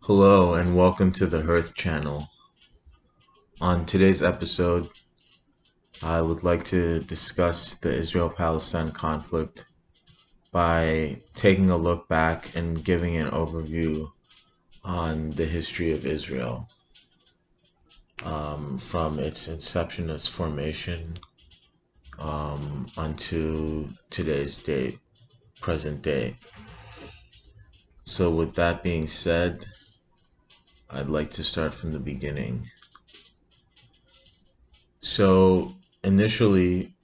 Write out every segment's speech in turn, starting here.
Hello and welcome to the Hearth channel. On today's episode, I would like to discuss the Israel-Palestine conflict by taking a look back and giving an overview on the history of Israel, from its inception, its formation, unto today's date, present day. So with that being said, I'd like to start from the beginning. So initially,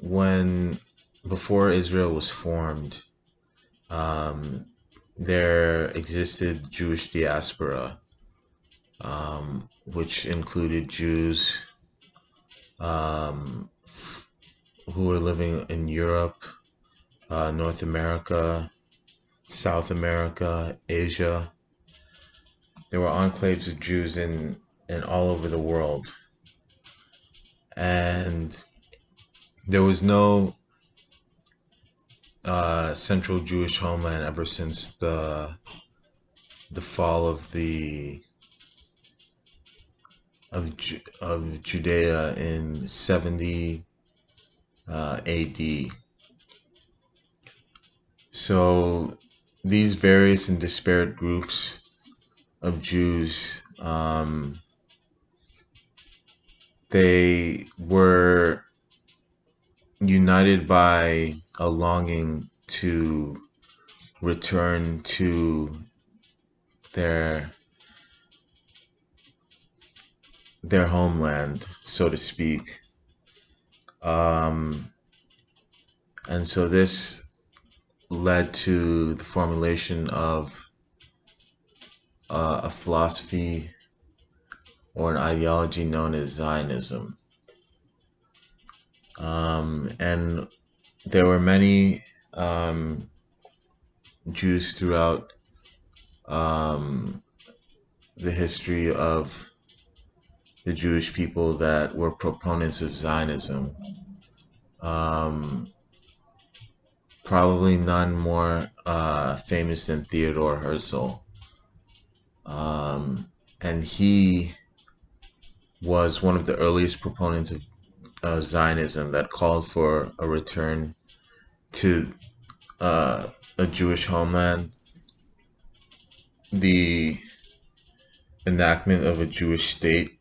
when before Israel was formed, um, there existed Jewish diaspora, which included Jews um, who were living in Europe, North America, South America, Asia. There were enclaves of Jews in all over the world, and there was no central Jewish homeland ever since the fall of Judea in 70 AD. So these various and disparate groups of Jews, they were united by a longing to return to their their homeland, so to speak. Um, and so this led to the formulation of a philosophy or an ideology known as Zionism. And there were many Jews throughout the history of the Jewish people that were proponents of Zionism. Probably none more famous than Theodore Herzl. And he was one of the earliest proponents of Zionism that called for a return to a Jewish homeland, the enactment of a Jewish state,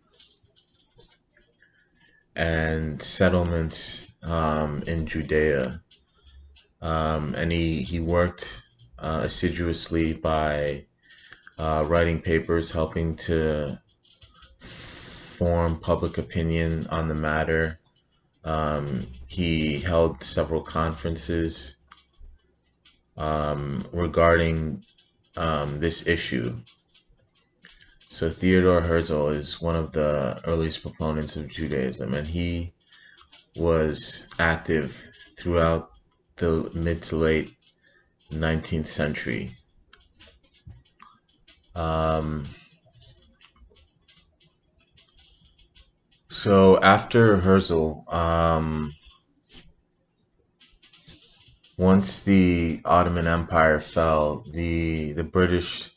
and settlements in Judea. And he worked assiduously by writing papers, helping to form public opinion on the matter. He held several conferences regarding this issue. So Theodore Herzl is one of the earliest proponents of Judaism, and he was active throughout the mid to late 19th century. So after Herzl, once the Ottoman Empire fell, the British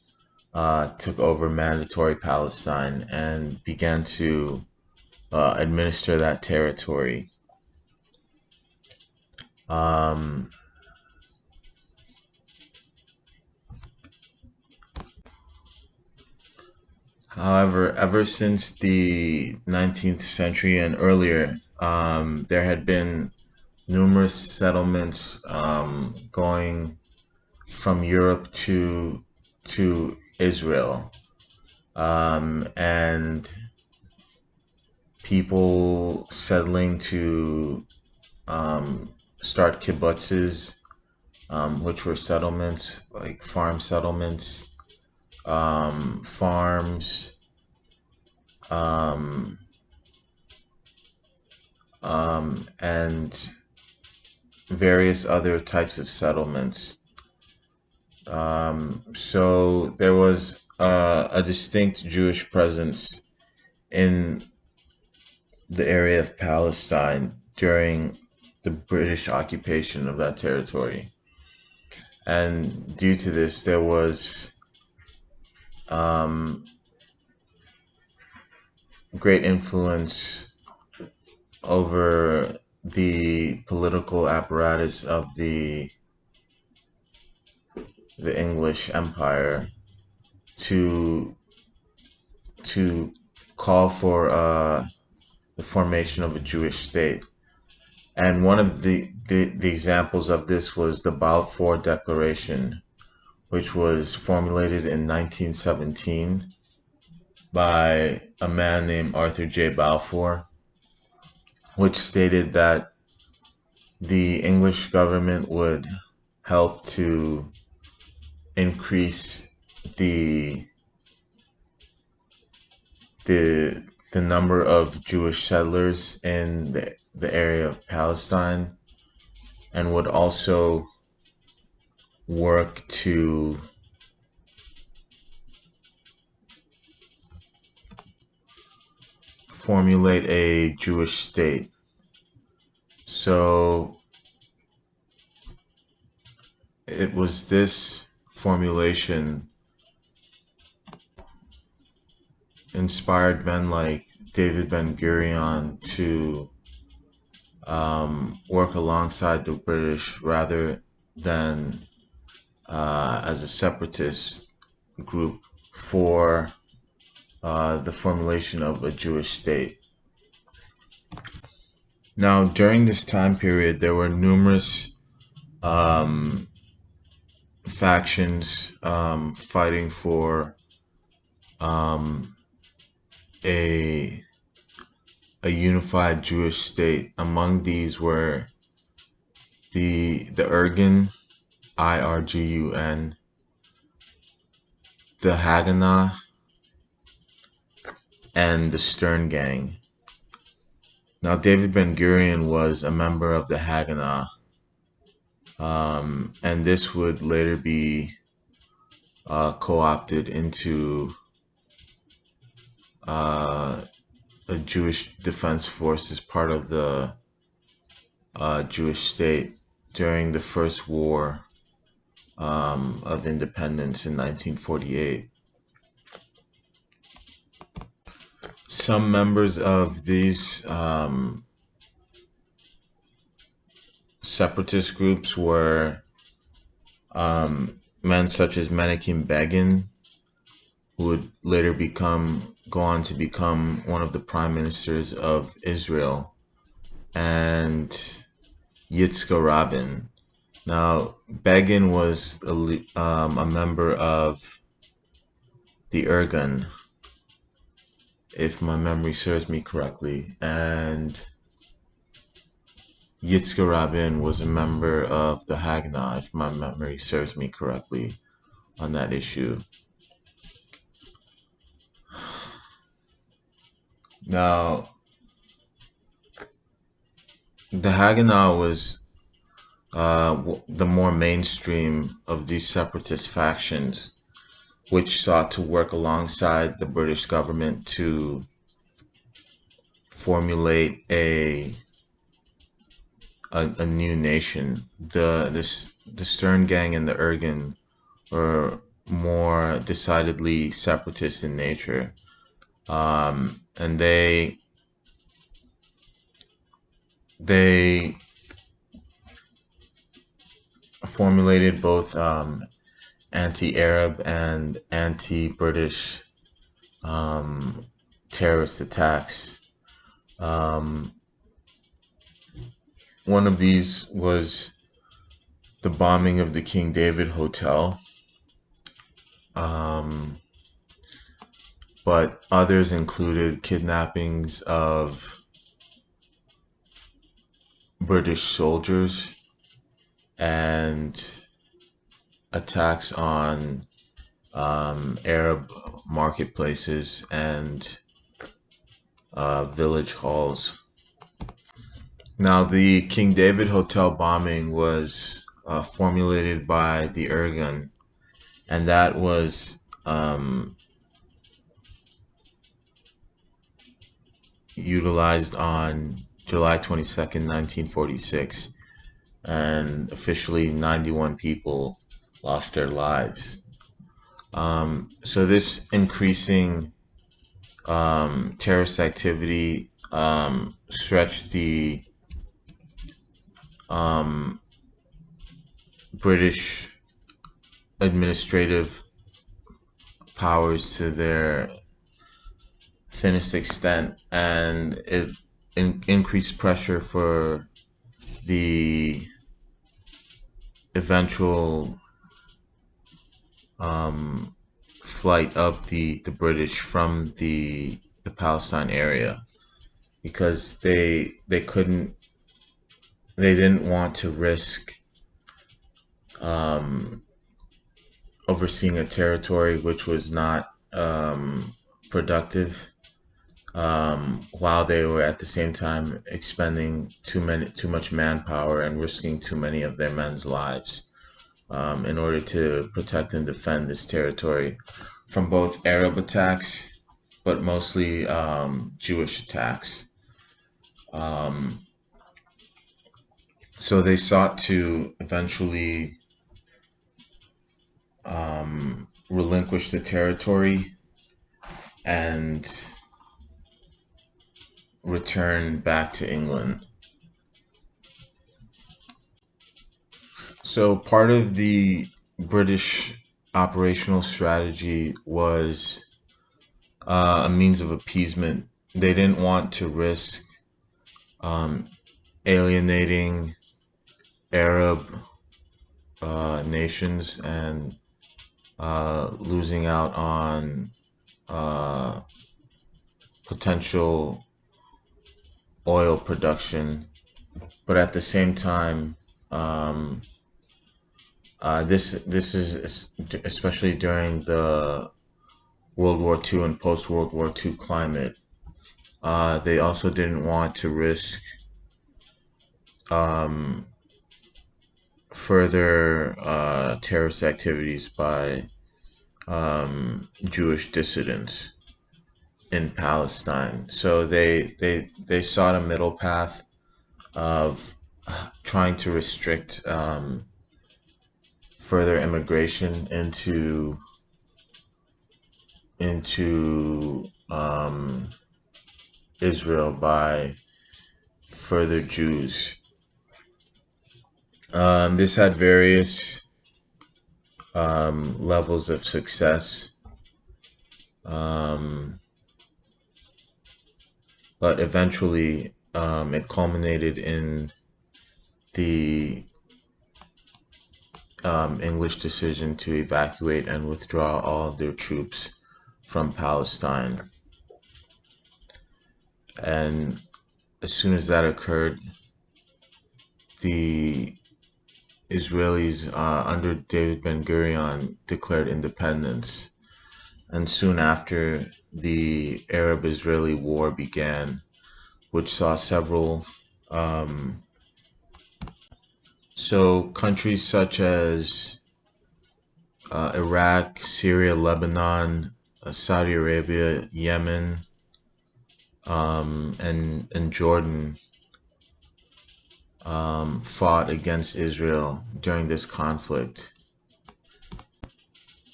took over Mandatory Palestine and began to administer that territory. However, ever since the 19th century and earlier, there had been numerous settlements going from Europe to Israel, and people settling to start kibbutzes, which were settlements like farm settlements, farms, and various other types of settlements. So there was a distinct Jewish presence in the area of Palestine during the British occupation of that territory. And due to this, there was um, great influence over the political apparatus of the English Empire to to call for the formation of a Jewish state. And one of the examples of this was the Balfour Declaration, which was formulated in 1917 by a man named Arthur J. Balfour, which stated that the English government would help to increase the the the number of Jewish settlers in the area of Palestine, and would also work to formulate a Jewish state. So it was this formulation inspired men like David Ben-Gurion to work alongside the British rather than as a separatist group for the formulation of a Jewish state. Now, during this time period, there were numerous um, factions fighting for um, a a unified Jewish state. Among these were the Irgun, IRGUN, the Haganah, and the Stern Gang. Now, David Ben-Gurion was a member of the Haganah, and this would later be co-opted into uh, a Jewish Defense Force as part of the Jewish state during the First War of Independence in 1948. Some members of these separatist groups were men such as Menachem Begin, who would later go on to become one of the prime ministers of Israel, and Yitzhak Rabin. Now, Begin was a member of the Irgun, if my memory serves me correctly, and Yitzhak Rabin was a member of the Haganah, if my memory serves me correctly on that issue. Now, the Haganah was the more mainstream of these separatist factions, which sought to work alongside the British government to formulate a new nation. The Stern Gang and the Irgun were more decidedly separatist in nature, and they formulated both anti-Arab and anti-British terrorist attacks. One of these was the bombing of the King David Hotel, but others included kidnappings of British soldiers and attacks on Arab marketplaces and village halls. Now, the King David Hotel bombing was formulated by the Irgun, and that was utilized on July 22nd, 1946, and officially 91 people lost their lives. So this increasing terrorist activity stretched the British administrative powers to their thinnest extent, and it increased pressure for the eventual flight of the British from the Palestine area, because they didn't want to risk overseeing a territory which was not productive, while they were at the same time expending too much manpower and risking too many of their men's lives, in order to protect and defend this territory from both Arab attacks, but mostly Jewish attacks. So they sought to eventually relinquish the territory and return back to England. So part of the British operational strategy was a means of appeasement. They didn't want to risk alienating Arab nations and losing out on potential oil production, but at the same time, this is especially during the World War II and post World War II climate. They also didn't want to risk further terrorist activities by Jewish dissidents in Palestine. So they sought a middle path of trying to restrict further immigration into Israel by further Jews. This had various levels of success, but eventually it culminated in the English decision to evacuate and withdraw all of their troops from Palestine. And as soon as that occurred, the Israelis under David Ben-Gurion declared independence. And soon after, the Arab-Israeli War began, which saw several countries such as Iraq, Syria, Lebanon, Saudi Arabia, Yemen, and Jordan fought against Israel during this conflict,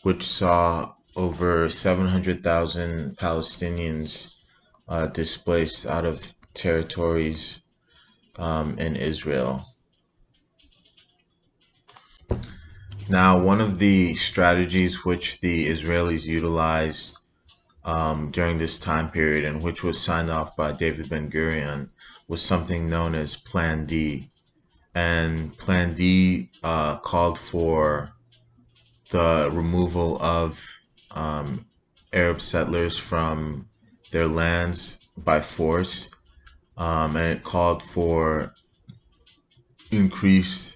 which saw over 700,000 Palestinians displaced out of territories in Israel. Now, one of the strategies which the Israelis utilized during this time period, and which was signed off by David Ben-Gurion, was something known as Plan D. And Plan D called for the removal of Arab settlers from their lands by force, and it called for increased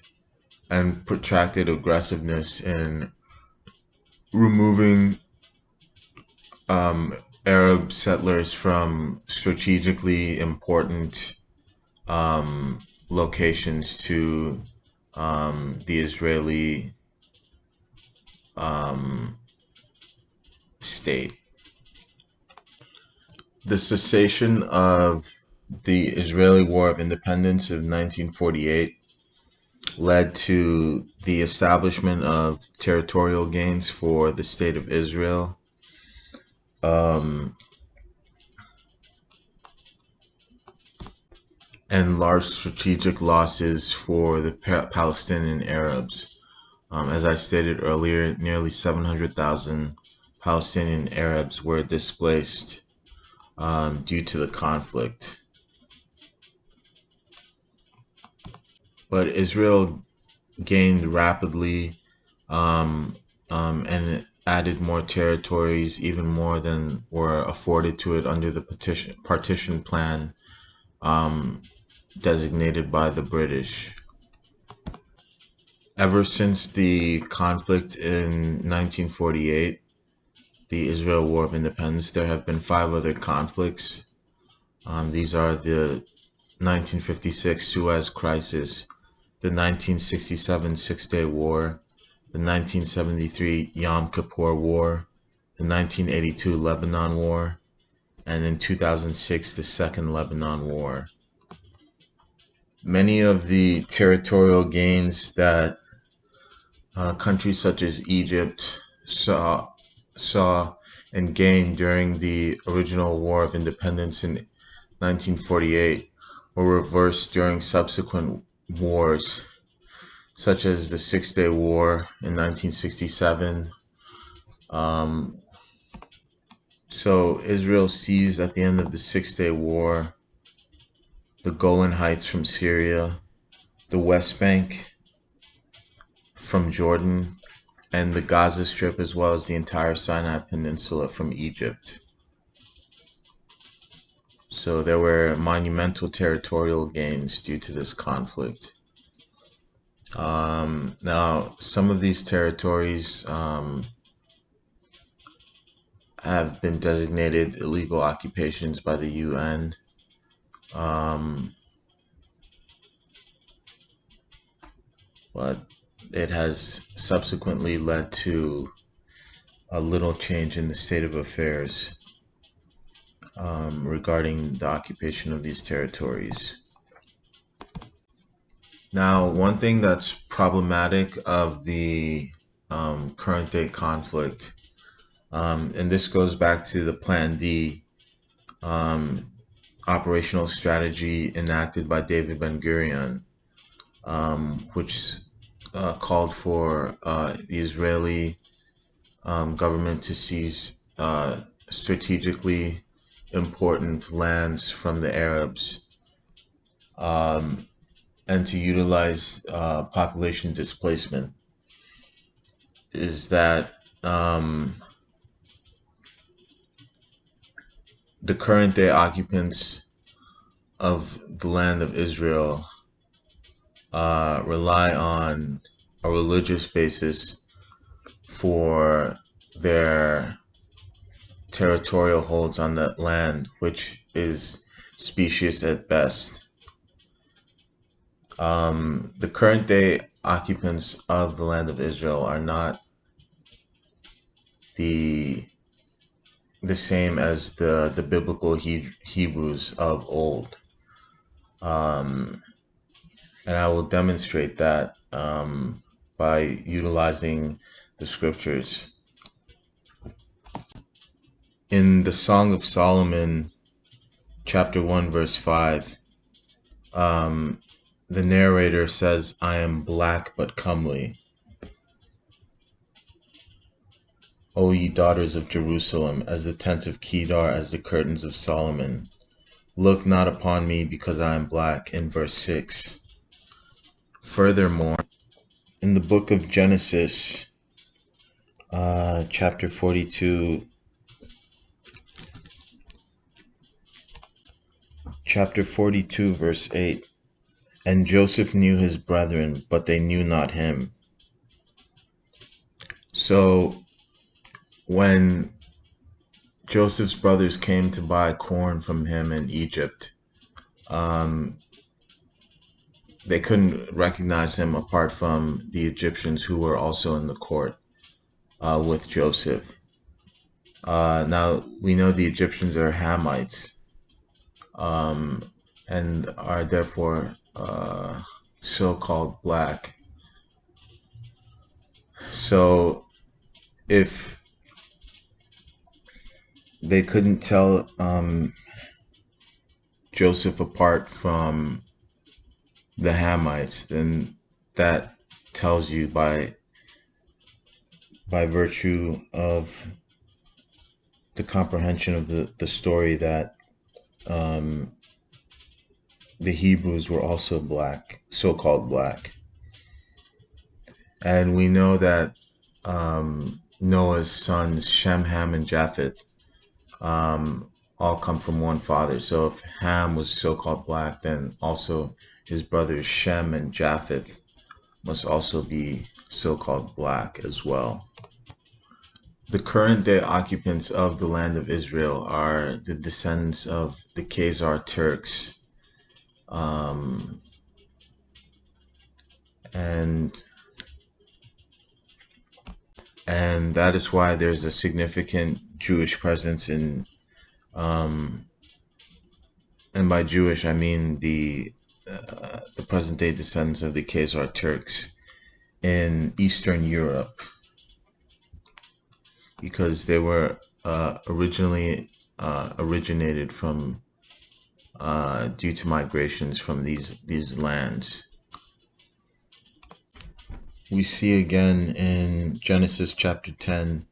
and protracted aggressiveness in removing Arab settlers from strategically important locations to the Israeli state. The cessation of the Israeli War of Independence of 1948 led to the establishment of territorial gains for the state of Israel, um, and large strategic losses for the Palestinian Arabs. As I stated earlier, nearly 700,000 Palestinian Arabs were displaced due to the conflict. But Israel gained rapidly, um, and added more territories, even more than were afforded to it under the partition plan um, designated by the British. Ever since the conflict in 1948, the Israel War of Independence, there have been five other conflicts. These are the 1956 Suez Crisis, the 1967 Six-Day War, the 1973 Yom Kippur War, the 1982 Lebanon War, and in 2006 the Second Lebanon War. Many of the territorial gains that countries such as Egypt saw and gained during the original War of Independence in 1948 were reversed during subsequent wars, such as the Six-Day War in 1967. So Israel seized at the end of the Six-Day War the Golan Heights from Syria, the West Bank from Jordan, and the Gaza Strip, as well as the entire Sinai Peninsula from Egypt. So there were monumental territorial gains due to this conflict. Now, some of these territories have been designated illegal occupations by the UN. But it has subsequently led to a little change in the state of affairs regarding the occupation of these territories. Now, one thing that's problematic of the current day conflict, and this goes back to the Plan D operational strategy enacted by David Ben-Gurion, which called for the Israeli government to seize strategically important lands from the Arabs, and to utilize population displacement, is that the current day occupants of the land of Israel rely on a religious basis for their territorial holds on that land, which is specious at best. The current day occupants of the land of Israel are not the same as the biblical Hebrews of old. And I will demonstrate that by utilizing the scriptures. In the Song of Solomon, chapter 1, verse 5, the narrator says, "I am black but comely. O ye daughters of Jerusalem, as the tents of Kedar, as the curtains of Solomon. Look not upon me because I am black," in verse 6. Furthermore, in the book of Genesis, chapter 42, verse 8, "And Joseph knew his brethren, but they knew not him." So when Joseph's brothers came to buy corn from him in Egypt, they couldn't recognize him apart from the Egyptians who were also in the court with Joseph. Now, we know the Egyptians are Hamites, and are therefore so-called black. So if they couldn't tell Joseph apart from the Hamites, then that tells you by virtue of the comprehension of the story that um, the Hebrews were also black, so-called black. And we know that Noah's sons, Shem, Ham, and Japheth, all come from one father. So if Ham was so-called black, then also his brothers Shem and Japheth must also be so-called black as well. The current day occupants of the land of Israel are the descendants of the Khazar Turks. And and that is why there's a significant Jewish presence in, and by Jewish I mean the present day descendants of the Khazar Turks in Eastern Europe, because they were originally originated from due to migrations from these lands. We see again in Genesis chapter 10.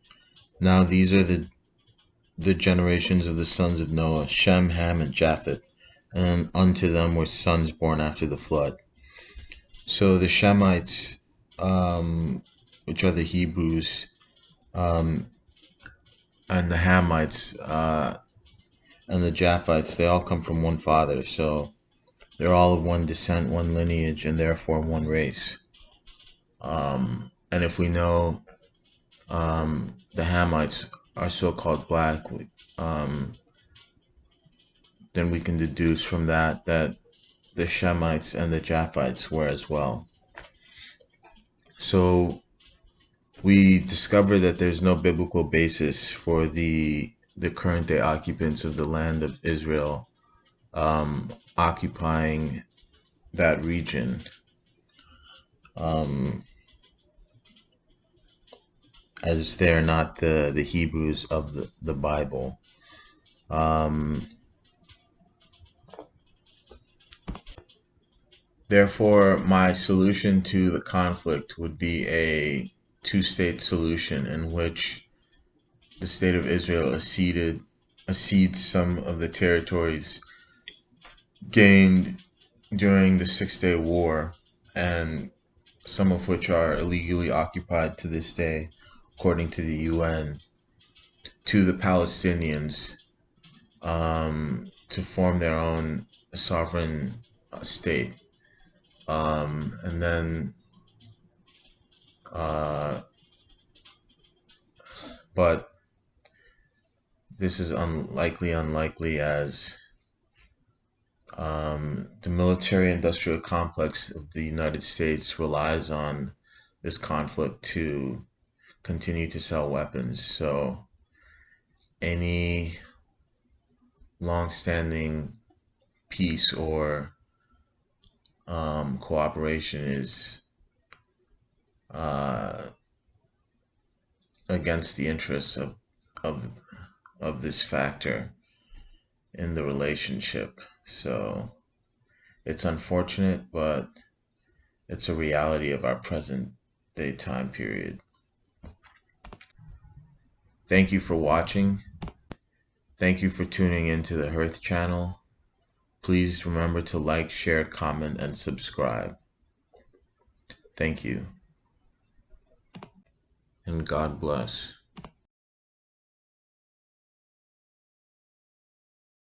Now these are the generations of the sons of Noah, Shem, Ham, and Japheth, and unto them were sons born after the flood. So the Shemites, which are the Hebrews, and the Hamites, and the Japhites, they all come from one father. So they're all of one descent, one lineage, and therefore one race. And if we know the Hamites are so-called black, then we can deduce from that that the Shemites and the Japhites were as well. So we discover that there's no biblical basis for the current day occupants of the land of Israel occupying that region, as they're not the Hebrews of the Bible. Therefore, my solution to the conflict would be a two-state solution in which the state of Israel accedes some of the territories gained during the Six-Day War, and some of which are illegally occupied to this day, according to the UN, to the Palestinians, to form their own sovereign state. And then, but this is unlikely as the military-industrial complex of the United States relies on this conflict to continue to sell weapons. So any long-standing peace or cooperation is against the interests of of this factor in the relationship. So it's unfortunate, but it's a reality of our present day time period. Thank you for watching. Thank you for tuning into the Hearth channel. Please remember to like, share, comment, and subscribe. Thank you. And God bless.